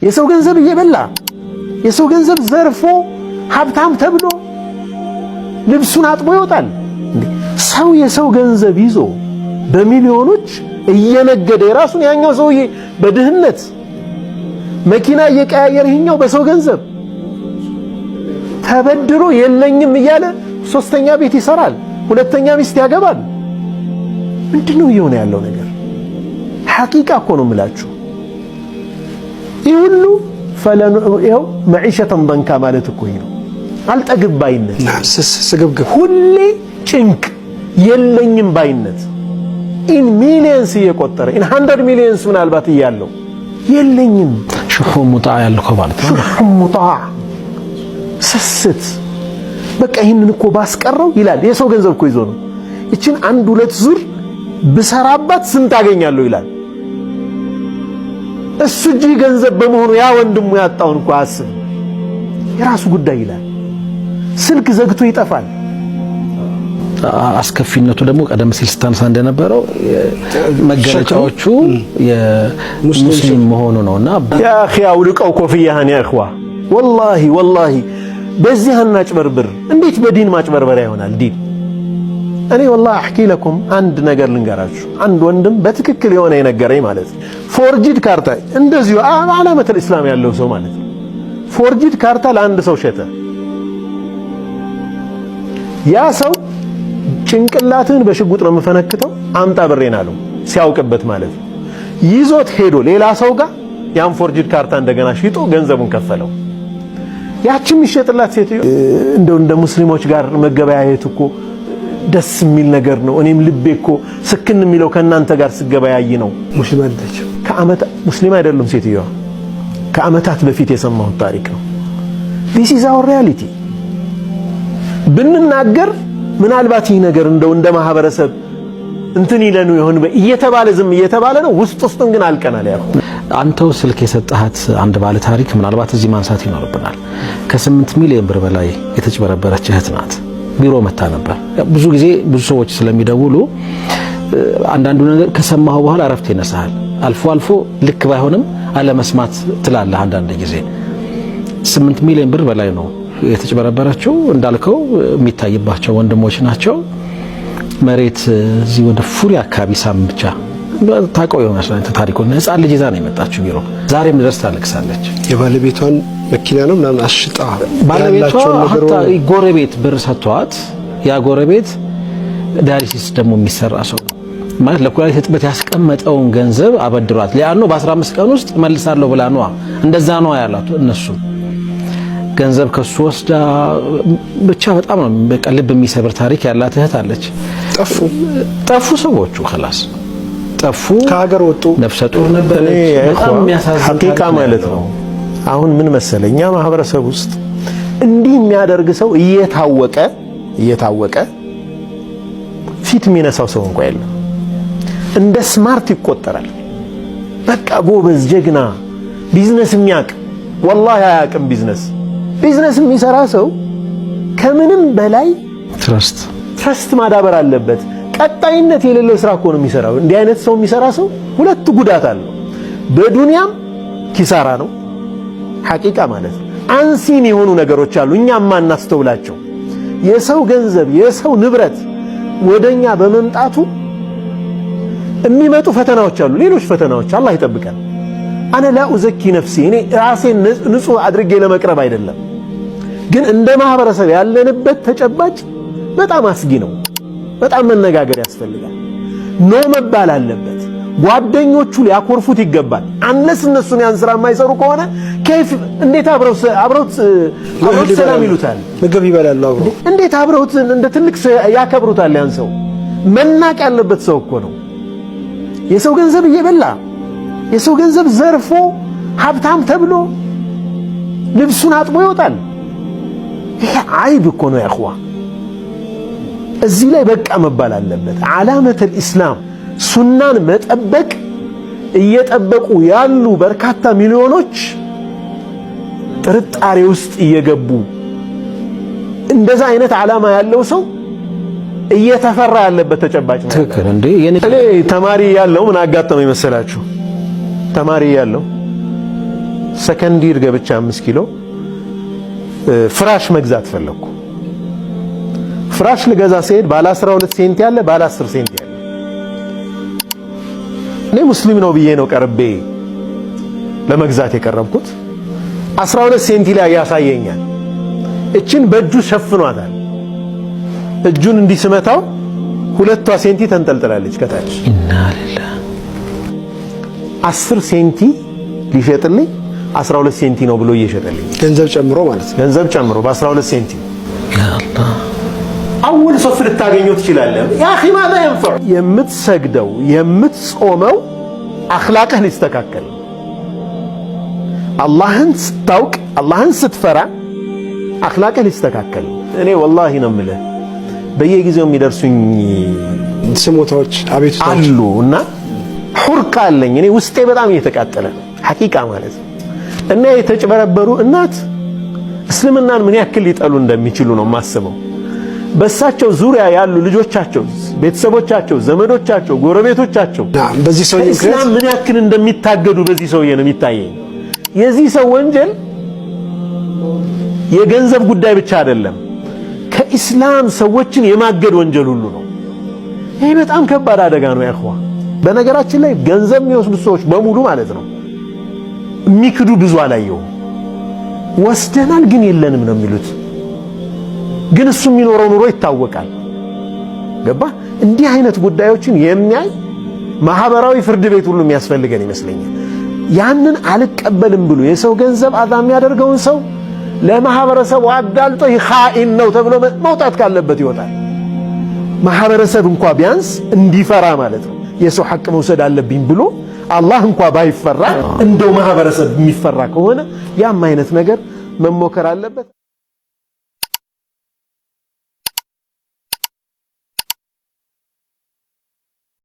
የሰው ገንዘብ እየበላ የሰው ገንዘብ ዘርፎ ሀብታም ተብሎ ልብሱን አጥቦ ይወጣል። ሰው የሰው ገንዘብ ይዞ በሚሊዮኖች እየነገደ የራሱን ያኛው ሰውዬ በድህነት መኪና እየቀያየረ ይኛው በሰው ገንዘብ ተበድሮ የለኝም እያለ ሶስተኛ ቤት ይሰራል፣ ሁለተኛ ሚስት ያገባል። ምንድነው እየሆነ ያለው ነገር? ሐቂቃ እኮ ነው የምላችሁ። ይህ ሁሉ ይኸው መዒሸተን ደንካ ማለት እኮ ነው። አልጠግብ ባይነት፣ ስግብግብ፣ ሁሌ ጭንቅ፣ የለኝም ባይነት ኢን ሚሊየንስ እየቆጠረ ኢን 100 ሚሊየንስ ምናልባት እያለው የለኝም። ሹሑ ሙጣ ያልከው ማለት ነው። ሹሑ ሙጣ ስስት። በቃ ይህንን እኮ ባስቀረው ይላል። የሰው ገንዘብ እኮ ይዞ ነው። እቺን 1-2 ዙር ብሰራባት ስንት አገኛለሁ ይላል። እሱ እጅ ገንዘብ በመሆኑ ያ ወንድሙ ያጣውን እኮ አስብ። የራሱ ጉዳይ ይላል። ስልክ ዘግቶ ይጠፋል። አስከፊነቱ ደግሞ ቀደም ሲል ስታነሳ እንደነበረው መገለጫዎቹ የሙስሊም መሆኑ ነውና ያ አኺ አውልቀው ኮፍያህን ያ እኽዋ ወላሂ በዚህ አናጭበርብር። እንዴት በዲን ማጭበርበሪያ ይሆናል ዲን? እኔ ወላሂ አሕኪ ለኩም አንድ ነገር ልንገራችሁ። አንድ ወንድም በትክክል የሆነ የነገረኝ ማለት ነው። ፎርጂድ ካርታ እንደዚሁ ዓላመተል ኢስላም ያለው ሰው ማለት ነው። ፎርጂድ ካርታ ለአንድ ሰው ሸጠ። ያ ሰው ጭንቅላትን በሽጉጥ ነው የምፈነክተው አምጣ ብሬን አለው። ሲያውቅበት ማለት ነው። ይዞት ሄዶ ሌላ ሰው ጋር ያን ፎርጂድ ካርታ እንደገና ሽጦ ገንዘቡን ከፈለው። ያቺም ይሸጥላት ሴትዮ እንደ ሙስሊሞች ጋር መገበያየት እኮ ደስ የሚል ነገር ነው። እኔም ልቤ እኮ ስክን የሚለው ከእናንተ ጋር ስገበያይ ነው። ሙስሊም አይደለች፣ ሙስሊም አይደሉም ሴትዮዋ። ከዓመታት በፊት የሰማሁት ታሪክ ነው። this is our reality። ብንናገር ምናልባት ይህ ነገር እንደ ማህበረሰብ እንትን ይለኑ ይሆን እየተባለ ዝም እየተባለ ነው። ውስጡን ግን አልቀናል። ያው አንተው ስልክ የሰጣሃት አንድ ባለ ታሪክ ምናልባት እዚህ ማንሳት ይኖርብናል። ከ8 ሚሊዮን ብር በላይ የተጭበረበረች እህት ናት። ቢሮ መታ ነበር። ብዙ ጊዜ ብዙ ሰዎች ስለሚደውሉ አንዳንዱ ነገር ከሰማኸው በኋላ እረፍት ይነሳል። አልፎ ልክ ባይሆንም አለመስማት ትላለህ። አንዳንድ ጊዜ 8 ሚሊዮን ብር በላይ ነው የተጭበረበረችው። እንዳልከው የሚታይባቸው ወንድሞች ናቸው። መሬት እዚህ ወደ ፉሪ አካባቢ ሳም ብቻ ታውቀው ይሆናል ታሪኩን። ህፃን ልጅ ይዛ ነው የመጣችው ቢሮ። ዛሬም ድረስ ታለቅሳለች። የባለቤቷን መኪና ነው ምናምን አሽጣ ባለቤቷ ጎረቤት ብር ሰጥቷት፣ ያ ጎረቤት ዳያሊሲስ ደግሞ የሚሰራ ሰው ማለት ለኩላሊት እጥበት ያስቀመጠውን ገንዘብ አበድሯት ሊያኖ በ15 ቀን ውስጥ መልሳለሁ ብላ ነው። እንደዛ ነው ያላቱ እነሱ ገንዘብ ከሱ ወስዳ ብቻ በጣም ነው በቃ ልብ የሚሰብር ታሪክ ያላት እህት አለች። ጠፉ ሰዎቹ خلاص ጠፉ፣ ከሀገር ወጡ። ነፍሰ ጡር ነበር። በጣም የሚያሳዝን ሐቂቃ ማለት ነው። አሁን ምን መሰለኛ ማህበረሰብ ውስጥ እንዲህ የሚያደርግ ሰው እየታወቀ ፊት የሚነሳው ሰው እንኳን የለም። እንደ ስማርት ይቆጠራል። በቃ ጎበዝ ጀግና ቢዝነስ የሚያውቅ ወላሂ አያውቅም። ቢዝነስ የሚሰራ ሰው ከምንም በላይ ትረስት ማዳበር አለበት። ቀጣይነት የሌለው ስራ እኮ ነው የሚሰራው። እንዲህ አይነት ሰው የሚሰራ ሰው ሁለት ጉዳት አለው። በዱንያም ኪሳራ ነው ሐቂቃ ማለት ነው። አንሲን የሆኑ ነገሮች አሉ እኛ ማናስተውላቸው። የሰው ገንዘብ የሰው ንብረት ወደኛ በመምጣቱ የሚመጡ ፈተናዎች አሉ። ሌሎች ፈተናዎች አላህ ይጠብቀን። አነ ላ ኡዘኪ ነፍሲ እኔ ራሴን ንጹህ አድርጌ ለመቅረብ አይደለም፣ ግን እንደ ማህበረሰብ ያለንበት ተጨባጭ በጣም አስጊ ነው። በጣም መነጋገር ያስፈልጋል። ኖ መባል አለበት። ጓደኞቹ ሊያኮርፉት ይገባል። አንለስ እነሱን ያን ስራ የማይሰሩ ከሆነ ከይፍ እንዴት አብረውት ሰላም ይሉታል? ምግብ ይበላሉ አብረው እንዴት አብረውት እንደ ትልቅ ሰው ያከብሩታል? ያን ሰው መናቅ ያለበት ሰው እኮ ነው። የሰው ገንዘብ እየበላ የሰው ገንዘብ ዘርፎ ሀብታም ተብሎ ልብሱን አጥቦ ይወጣል። ይሄ አይብ እኮ ነው ያኹዋ። እዚህ ላይ በቃ መባል አለበት። ዓላመተል ኢስላም ሱናን መጠበቅ እየጠበቁ ያሉ በርካታ ሚሊዮኖች ጥርጣሬ ውስጥ እየገቡ እንደዛ አይነት ዓላማ ያለው ሰው እየተፈራ ያለበት ተጨባጭ ነው። ትክክል እንዴ? ተማሪ ያለው ምን አጋጠመኝ መሰላችሁ? ተማሪ ያለው ሰከንዲር ገብቻ 5 ኪሎ ፍራሽ መግዛት ፈለኩ። ፍራሽ ልገዛ ሲሄድ ባለ 12 ሴንቲ ያለ ባለ 10 ሴንቲ ያለ። እኔ ሙስሊም ነው ብዬ ነው ቀርቤ ለመግዛት የቀረብኩት። 12 ሴንቲ ላይ ያሳየኛል። እችን በእጁ ሸፍኗታል። እጁን እንዲስመታው ሁለቷ ሴንቲ ተንጠልጥላለች ከታች። ኢና ሊላህ 10 ሴንቲ ሊሸጥልኝ 12 ሴንቲ ነው ብሎ እየሸጠልኝ ገንዘብ ጨምሮ ማለት ነው። ገንዘብ ጨምሮ በ12 ሴንቲ ያ አላህ አውል ሶፍ ልታገኘው ትችላለህ። ያ اخي ماذا ينفع የምትሰግደው የምትጾመው አኽላቅህ ሊስተካከል አላህን ስታውቅ አላህን ስትፈራ አኽላቅህ ሊስተካከል። እኔ ወላሂ ነው የምልህ በየጊዜው የሚደርሱኝ ስሞታዎች አቤቱታዎች አሉ እና ሑርቃ አለኝ። እኔ ውስጤ በጣም እየተቃጠለ ነው ሐቂቃ ማለት ነው። እና የተጭበረበሩ እናት እስልምናን ምን ያክል ሊጠሉ እንደሚችሉ ነው የማስበው። በሳቸው ዙሪያ ያሉ ልጆቻቸው፣ ቤተሰቦቻቸው፣ ዘመዶቻቸው፣ ጎረቤቶቻቸው በዚህ ሰው እስላም ምን ያክል እንደሚታገዱ በዚህ ሰውዬ ነው የሚታየኝ። የዚህ ሰው ወንጀል የገንዘብ ጉዳይ ብቻ አይደለም፣ ከኢስላም ሰዎችን የማገድ ወንጀል ሁሉ ነው። ይሄ በጣም ከባድ አደጋ ነው ያኸዋ። በነገራችን ላይ ገንዘብ የሚወስዱ ሰዎች በሙሉ ማለት ነው የሚክዱ ብዙ አላየው። ወስደናል ግን የለንም ነው የሚሉት። ግን እሱ የሚኖረው ኑሮ ይታወቃል። ገባ? እንዲህ አይነት ጉዳዮችን የሚያይ ማህበራዊ ፍርድ ቤት ሁሉ የሚያስፈልገን ይመስለኛል። ያንን አልቀበልም ብሎ የሰው ገንዘብ አዛ የሚያደርገውን ሰው ለማህበረሰቡ አጋልጦ ኻኢን ነው ተብሎ መውጣት ካለበት ይወጣል። ማህበረሰብ እንኳን ቢያንስ እንዲፈራ ማለት ነው። የሰው ሐቅ መውሰድ አለብኝ ብሎ አላህ እንኳን ባይፈራ እንደው ማህበረሰብ የሚፈራ ከሆነ ያም አይነት ነገር መሞከር አለበት።